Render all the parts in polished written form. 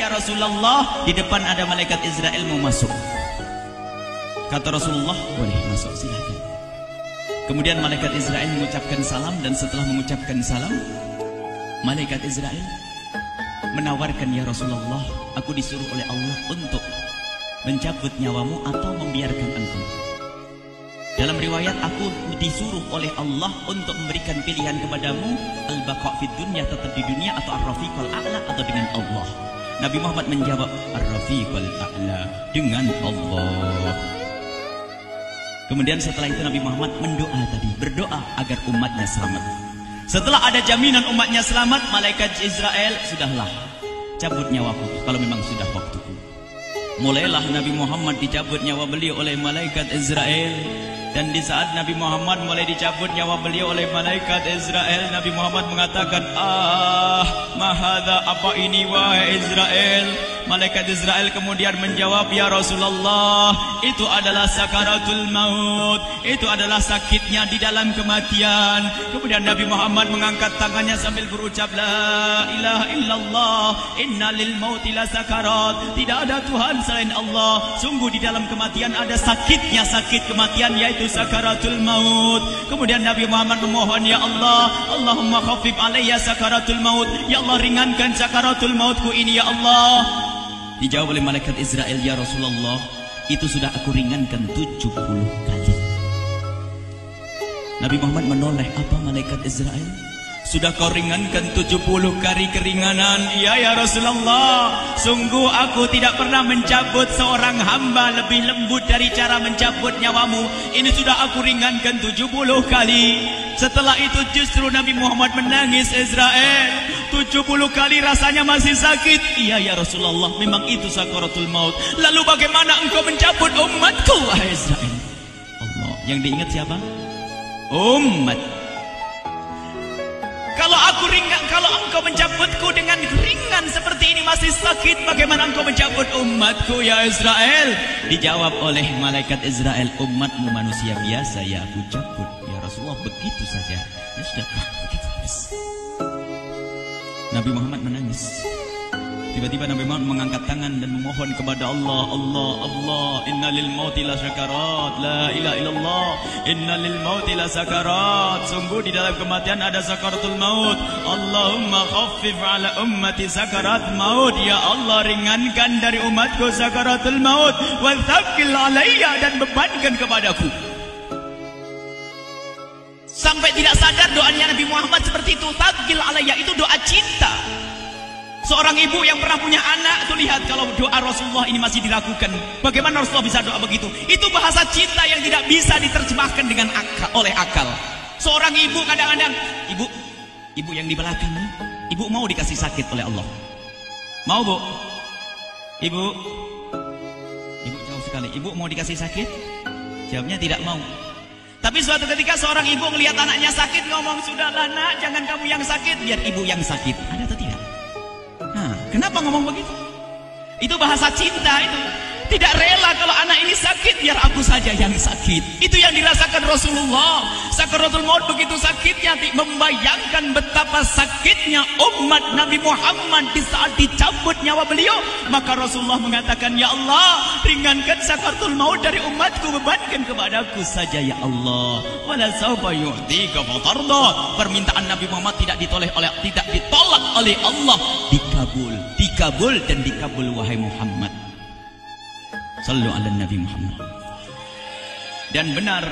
ya Rasulullah, di depan ada malaikat Israel mau masuk. Kata Rasulullah, boleh masuk, silakan. Kemudian malaikat Israel mengucapkan salam, dan setelah mengucapkan salam, malaikat Israel menawarkan, ya Rasulullah, aku disuruh oleh Allah untuk mencabut nyawamu atau membiarkan engkau. Dalam riwayat, aku disuruh oleh Allah untuk memberikan pilihan kepadamu, al-baqa' fid dunya, tetap di dunia, atau ar-rafiqul a'la, atau dengan Allah. Nabi Muhammad menjawab, ar-rafiqul a'la, dengan Allah. Kemudian setelah itu Nabi Muhammad berdoa agar umatnya selamat. Setelah ada jaminan umatnya selamat, malaikat Israel, sudahlah, cabut nyawaku kalau memang sudah waktuku. Mulailah Nabi Muhammad dicabut nyawa beliau oleh malaikat Israel. Dan di saat Nabi Muhammad mulai dicabut nyawa beliau oleh malaikat Israel, Nabi Muhammad mengatakan, mahadha, apa ini wahai Israel? Malaikat Israel kemudian menjawab, ya Rasulullah, itu adalah sakaratul maut, itu adalah sakitnya di dalam kematian. Kemudian Nabi Muhammad mengangkat tangannya sambil berucap, la ilaha illallah, inna lil mauti la sakarat, tidak ada Tuhan selain Allah, sungguh di dalam kematian ada sakitnya, sakit kematian, yaitu sakaratul maut. Kemudian Nabi Muhammad memohon, ya Allah, Allahumma khafif alayya sakaratul maut, ya Allah, ringankan sakaratul mautku ini, ya Allah. Dijawab oleh malaikat Israel, ya Rasulullah, itu sudah aku ringankan 70 kali. Nabi Muhammad menoleh, apa malaikat Israel? Sudah kau ringankan 70 kali keringanan? Iya ya Rasulullah, sungguh aku tidak pernah mencabut seorang hamba lebih lembut dari cara mencabut nyawamu. Ini sudah aku ringankan 70 kali. Setelah itu justru Nabi Muhammad menangis, Israel, 70 kali rasanya masih sakit. Iya ya Rasulullah, memang itu sakaratul maut. Lalu bagaimana engkau mencabut umatku, wahai Israel? Allah, yang diingat siapa? Umat. Kalau engkau mencabutku dengan ringan seperti ini masih sakit, bagaimana engkau mencabut umatku, ya Israel? Dijawab oleh malaikat Israel, umatmu manusia biasa, ya aku cabut. Ya Rasulullah, begitu saja. Ya sudah, begitu habis. Nabi Muhammad menangis. Tiba-tiba Nabi Muhammad mengangkat tangan dan memohon kepada Allah, Allah, Allah, inna lil mauti la sakarat, la ilaha illallah, inna lil mauti la sakarat, sungguh di dalam kematian ada sakaratul maut. Allahumma khaffif ala ummati sakarat maut, ya Allah, ringankan dari umatku sakaratul maut, wa thaqqil alayya, dan bebankan kepadaku. Sampai tidak sadar doanya Nabi Muhammad seperti itu, thaqqil alayya, itu doa cinta. Seorang ibu yang pernah punya anak, tuh lihat kalau doa Rasulullah ini masih dilakukan. Bagaimana Rasulullah bisa doa begitu? Itu bahasa cinta yang tidak bisa diterjemahkan dengan oleh akal. Seorang ibu kadang-kadang, ibu yang di belakang, ibu mau dikasih sakit oleh Allah? Mau, Bu? Ibu jauh sekali. Ibu mau dikasih sakit? Jawabnya tidak mau. Tapi suatu ketika seorang ibu melihat anaknya sakit, ngomong, sudahlah nak, jangan kamu yang sakit, biar ibu yang sakit. Ada atau tidak? Kenapa ngomong begitu? Itu bahasa cinta itu. Tidak rela kalau anak ini sakit, biar aku saja yang sakit. Itu yang dirasakan Rasulullah. Sakaratul maut begitu sakitnya, membayangkan betapa sakitnya umat Nabi Muhammad di saat dicabut nyawa beliau. Maka Rasulullah mengatakan, ya Allah, ringankan sakaratul maut dari umatku, bebankan kepadaku saja, ya Allah. Wala sawfa yu'tika fatarda. Permintaan Nabi Muhammad tidak ditolak oleh Allah, dikabul dan dikabul, wahai Muhammad. Sallu ala Nabi Muhammad. Dan benar,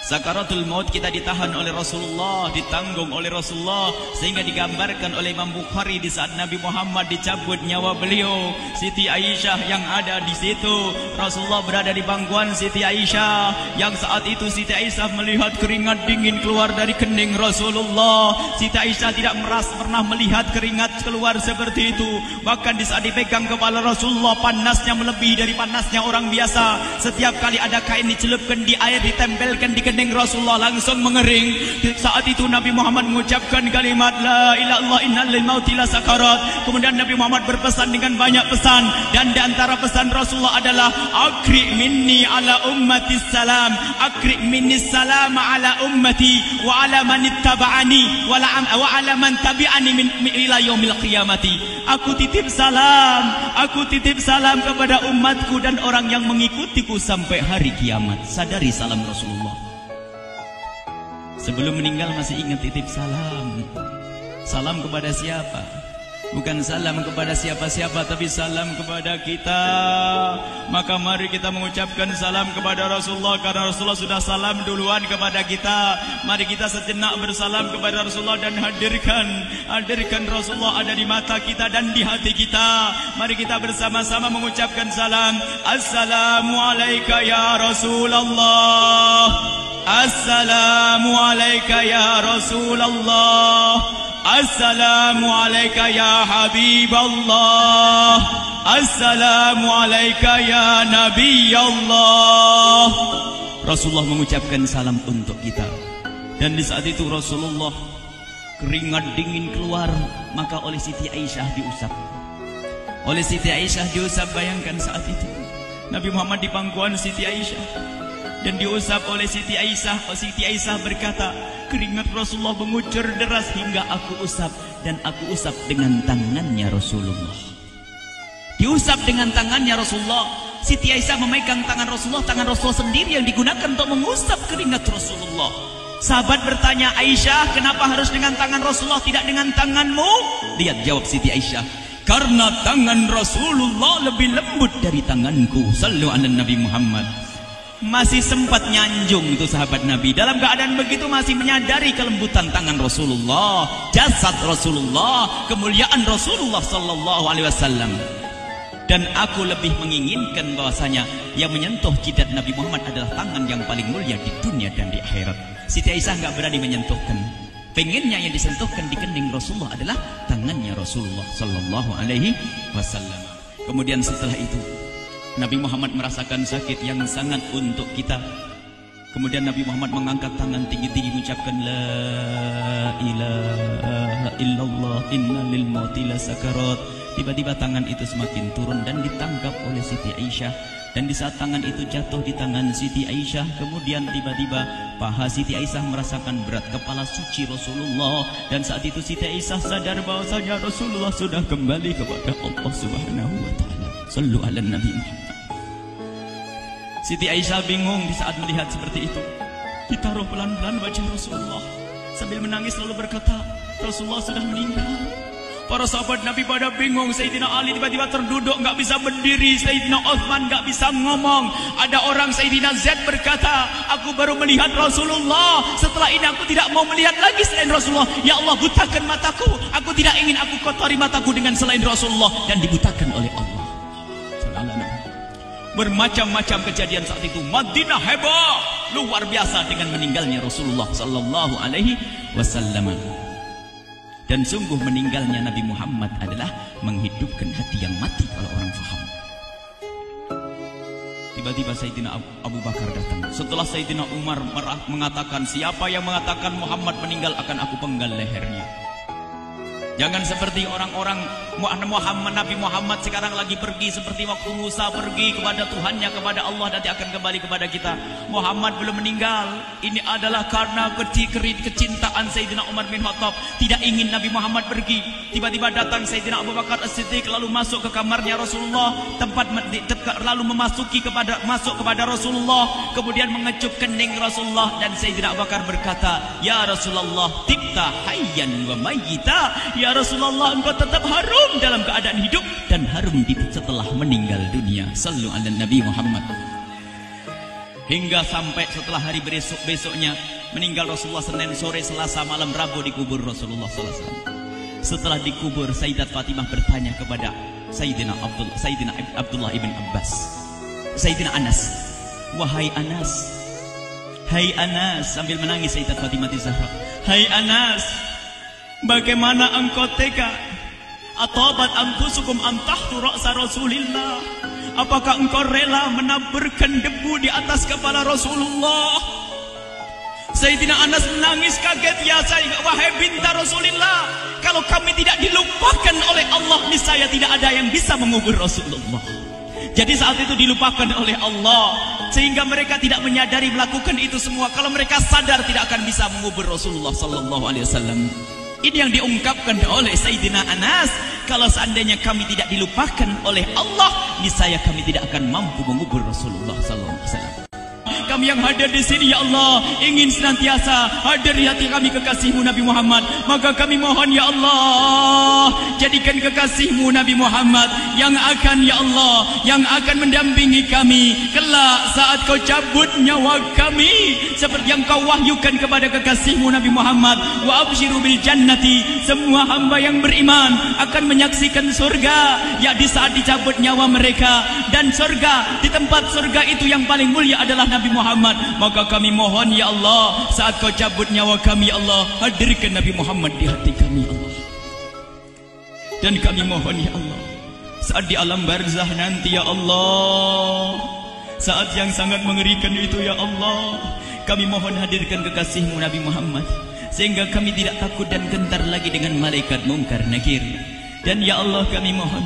sakaratul maut kita ditahan oleh Rasulullah, ditanggung oleh Rasulullah, sehingga digambarkan oleh Imam Bukhari di saat Nabi Muhammad dicabut nyawa beliau, Siti Aisyah yang ada di situ. Rasulullah berada di pangkuan Siti Aisyah, yang saat itu Siti Aisyah melihat keringat dingin keluar dari kening Rasulullah. Siti Aisyah tidak pernah melihat keringat keluar seperti itu. Bahkan di saat dipegang kepala Rasulullah, panasnya melebihi dari panasnya orang biasa. Setiap kali ada kain dicelupkan di air, ditempelkan di kening kening Rasulullah langsung mengering. Saat itu Nabi Muhammad mengucapkan kalimat la ilaha illallah innal lil mauti lasakarat. Kemudian Nabi Muhammad berpesan dengan banyak pesan, dan di antara pesan Rasulullah adalah akri minni ala ummati salam, akri minni salam ala ummati wa ala man ittaba'ani wa ala man tabi'ani min ila yaumil qiyamati. Aku titip salam kepada umatku dan orang yang mengikutiku sampai hari kiamat. Sadari salam Rasulullah. Sebelum meninggal masih ingat titip salam. Salam kepada siapa? Bukan salam kepada siapa-siapa, tapi salam kepada kita. Maka mari kita mengucapkan salam kepada Rasulullah, karena Rasulullah sudah salam duluan kepada kita. Mari kita sejenak bersalam kepada Rasulullah dan hadirkan Rasulullah ada di mata kita dan di hati kita. Mari kita bersama-sama mengucapkan salam. Assalamualaikum ya Rasulullah. Assalamualaikum ya Rasulullah. Assalamualaikum ya Habiballah. Assalamualaikum ya Nabi Allah. Rasulullah mengucapkan salam untuk kita. Dan di saat itu Rasulullah keringat dingin keluar, maka oleh Siti Aisyah diusap. Oleh Siti Aisyah diusap, bayangkan saat itu Nabi Muhammad di pangkuan Siti Aisyah dan diusap oleh Siti Aisyah. Siti Aisyah berkata, keringat Rasulullah mengucur deras hingga aku usap, dan aku usap dengan tangannya Rasulullah. Diusap dengan tangannya Rasulullah. Siti Aisyah memegang tangan Rasulullah sendiri yang digunakan untuk mengusap keringat Rasulullah. Sahabat bertanya, Aisyah, kenapa harus dengan tangan Rasulullah tidak dengan tanganmu? Lihat jawab Siti Aisyah, karena tangan Rasulullah lebih lembut dari tanganku. Sallu ala Nabi Muhammad. Masih sempat nyanjung itu sahabat Nabi. Dalam keadaan begitu masih menyadari kelembutan tangan Rasulullah, jasad Rasulullah, kemuliaan Rasulullah sallallahu alaihi wasallam. Dan aku lebih menginginkan bahwasanya yang menyentuh jidat Nabi Muhammad adalah tangan yang paling mulia di dunia dan di akhirat. Siti Aisyah enggak berani menyentuhkan. Pengennya yang disentuhkan di kening Rasulullah adalah tangannya Rasulullah sallallahu alaihi wasallam. Kemudian setelah itu Nabi Muhammad merasakan sakit yang sangat untuk kita. Kemudian Nabi Muhammad mengangkat tangan tinggi-tinggi mengucapkan la ilaha illallah inna lil mauti lasakarat. Tiba-tiba tangan itu semakin turun dan ditangkap oleh Siti Aisyah. Dan di saat tangan itu jatuh di tangan Siti Aisyah, kemudian tiba-tiba paha Siti Aisyah merasakan berat kepala suci Rasulullah. Dan saat itu Siti Aisyah sadar bahwasanya Rasulullah sudah kembali kepada Allah Subhanahu wa taala. Sallu ala Nabi Muhammad. Siti Aisyah bingung di saat melihat seperti itu. Ditaruh pelan-pelan wajah Rasulullah sambil menangis lalu berkata, Rasulullah sudah meninggal. Para sahabat Nabi pada bingung. Sayyidina Ali tiba-tiba terduduk, nggak bisa berdiri. Sayyidina Utsman nggak bisa ngomong. Ada orang Sayyidina Zaid berkata, aku baru melihat Rasulullah. Setelah ini aku tidak mau melihat lagi selain Rasulullah. Ya Allah, butakan mataku. Aku tidak ingin aku kotori mataku dengan selain Rasulullah. Dan dibutakan oleh Allah. Bermacam-macam kejadian saat itu. Madinah heboh, luar biasa dengan meninggalnya Rasulullah sallallahu alaihi wasallam. Dan sungguh meninggalnya Nabi Muhammad adalah menghidupkan hati yang mati kalau orang faham. Tiba-tiba Sayyidina Abu Bakar datang. Setelah Sayyidina Umar mengatakan, siapa yang mengatakan Muhammad meninggal akan aku penggal lehernya. Jangan seperti orang-orang Nabi Muhammad sekarang lagi pergi seperti waktu Musa pergi kepada Tuhannya, kepada Allah, nanti akan kembali kepada kita. Muhammad belum meninggal. Ini adalah karena kecintaan Sayyidina Umar bin Khattab, tidak ingin Nabi Muhammad pergi. Tiba-tiba datang Sayyidina Abu Bakar As-Siddiq lalu masuk ke kamarnya Rasulullah, lalu masuk kepada Rasulullah, kemudian mengecup kening Rasulullah. Dan Sayyidina Abu Bakar berkata, ya Rasulullah, tibta hayyan wa mayyita. Ya Rasulullah, engkau tetap harum dalam keadaan hidup dan harum setelah meninggal dunia. Sallu ala Nabi Muhammad. Hingga sampai setelah hari besoknya meninggal Rasulullah, Senin sore, Selasa malam, Rabu dikubur Rasulullah sallallahu alaihi wasallam. Setelah dikubur, Sayyidat Fatimah bertanya kepada Sayyidina Abdullah ibn Abbas, Sayyidina Anas, wahai Anas, hai Anas, sambil menangis Sayyidat Fatimah Zahra, hai Anas, bagaimana engkau tega? Atabat anfusukum an tahtu ra'sa Rasulillah. Apakah engkau rela menaburkan debu di atas kepala Rasulullah? Sayyidina Anas menangis kaget, ya wahai binta Rasulullah, kalau kami tidak dilupakan oleh Allah, niscaya tidak ada yang bisa mengubur Rasulullah. Jadi saat itu dilupakan oleh Allah, sehingga mereka tidak menyadari melakukan itu semua. Kalau mereka sadar, tidak akan bisa mengubur Rasulullah sallallahu alaihi wasallam. Ini yang diungkapkan oleh Sayyidina Anas, kalau seandainya kami tidak dilupakan oleh Allah, niscaya kami tidak akan mampu mengubur Rasulullah sallallahu alaihi wasallam. Kami yang hadir di sini, ya Allah, ingin senantiasa hadir di hati kami kekasih-Mu Nabi Muhammad. Maka kami mohon, ya Allah, jadikan kekasih-Mu Nabi Muhammad yang akan, ya Allah, yang akan mendampingi kami kelak saat Kau cabut nyawa kami, seperti yang Kau wahyukan kepada kekasih-Mu Nabi Muhammad. Wa absyiru bil jannati, semua hamba yang beriman akan menyaksikan surga, ya di saat dicabut nyawa mereka. Dan surga, di tempat surga itu yang paling mulia adalah Nabi Muhammad. Maka kami mohon, ya Allah, saat Kau cabut nyawa kami, ya Allah, hadirkan Nabi Muhammad di hati kami, ya Allah. Dan kami mohon, ya Allah, saat di alam barzah nanti, ya Allah, saat yang sangat mengerikan itu, ya Allah, kami mohon hadirkan kekasih-Mu Nabi Muhammad, sehingga kami tidak takut dan gentar lagi dengan malaikat mungkar nakir. Dan ya Allah, kami mohon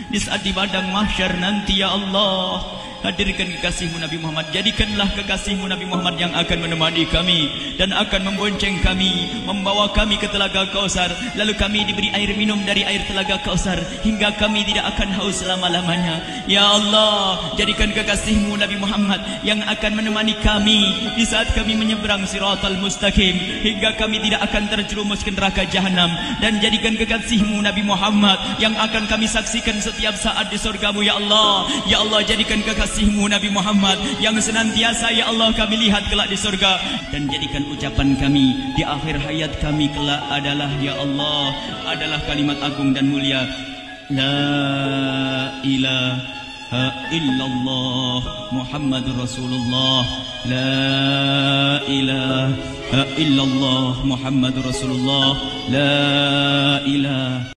di saat di padang mahsyar nanti, ya Allah, hadirkan kekasih-Mu Nabi Muhammad. Jadikanlah kekasih-Mu Nabi Muhammad yang akan menemani kami dan akan membonceng kami, membawa kami ke telaga Kausar. Lalu kami diberi air minum dari air telaga Kausar hingga kami tidak akan haus selama-lamanya. Ya Allah, jadikan kekasih-Mu Nabi Muhammad yang akan menemani kami di saat kami menyeberang Siratal Mustaqim hingga kami tidak akan terjerumus ke neraka Jahanam. Dan jadikan kekasih-Mu Nabi Muhammad yang akan kami saksikan setiap saat di surga-Mu, ya Allah. Ya Allah, jadikan kekasih-Mu Nabi Muhammad yang senantiasa, ya Allah, kami lihat kelak di surga. Dan jadikan ucapan kami di akhir hayat kami kelak adalah, ya Allah, adalah kalimat agung dan mulia, La ilaha illallah Muhammadur Rasulullah. La ilaha illallah Muhammadur Rasulullah. La ilaha